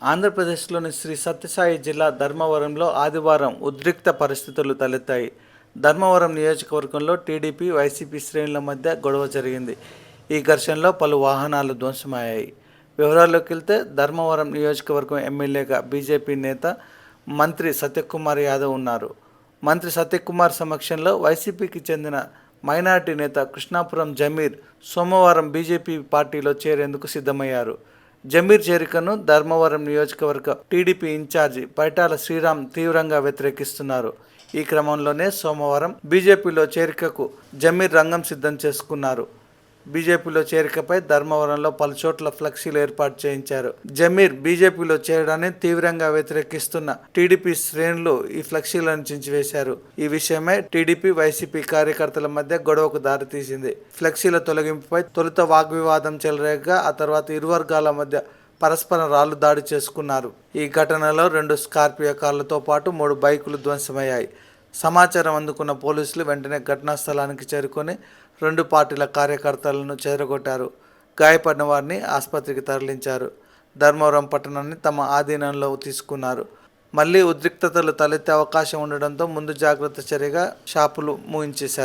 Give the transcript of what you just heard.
ఆంధ్రప్రదేశ్లోని శ్రీ సత్యసాయి జిల్లా ధర్మవరంలో ఆదివారం ఉద్రిక్త పరిస్థితులు తలెత్తాయి. ధర్మవరం నియోజకవర్గంలో టీడీపీ, వైసీపీ శ్రేణుల మధ్య గొడవ జరిగింది. ఈ ఘర్షణలో పలు వాహనాలు ధ్వంసమయ్యాయి. వివరాల్లోకి వెళ్తే ధర్మవరం నియోజకవర్గం ఎమ్మెల్యేగా బీజేపీ నేత మంత్రి సత్యకుమార్ యాదవ్ ఉన్నారు. మంత్రి సత్యకుమార్ సమక్షంలో వైసీపీకి చెందిన మైనార్టీ నేత కృష్ణాపురం జమీర్ సోమవారం బీజేపీ పార్టీలో చేరేందుకు సిద్ధమయ్యారు. జమీర్ చేరికను ధర్మవరం నియోజకవర్గ టీడీపీ ఇన్ఛార్జి పైటాల శ్రీరామ్ తీవ్రంగా వ్యతిరేకిస్తున్నారు. ఈ క్రమంలోనే సోమవారం బీజేపీలో చేరికకు జమీర్ రంగం సిద్ధం చేసుకున్నారు. బీజేపీలో చేరికపై ధర్మవరంలో పలుచోట్ల ఫ్లెక్సీలు ఏర్పాటు చేయించారు. జమీర్ బీజేపీలో చేరడాన్ని తీవ్రంగా వ్యతిరేకిస్తున్న టీడీపీ శ్రేణులు ఈ ఫ్లెక్సీలను చించివేశారు. ఈ విషయమై టీడీపీ, వైసీపీ కార్యకర్తల మధ్య గొడవకు దారితీసింది. ఫ్లెక్సీల తొలగింపుపై తొలుత వాగ్వివాదం చెలరేగగా ఆ తర్వాత ఇరు వర్గాల మధ్య పరస్పరం రాళ్లు దాడి చేసుకున్నారు. ఈ ఘటనలో 2 స్కార్పియో కార్లతో పాటు 3 బైకులు ధ్వంసమయ్యాయి. సమాచారం అందుకున్న పోలీసులు వెంటనే ఘటనా స్థలానికి చేరుకొని 2 పార్టీల కార్యకర్తలను చెదరగొట్టారు. గాయపడిన వారిని ఆసుపత్రికి తరలించారు. ధర్మవరం పట్టణాన్ని తమ ఆధీనంలో తీసుకున్నారు. మళ్లీ ఉద్రిక్తతలు తలెత్తే అవకాశం ఉండడంతో ముందు జాగ్రత్త చర్యగా షాపులు మూయించేశారు.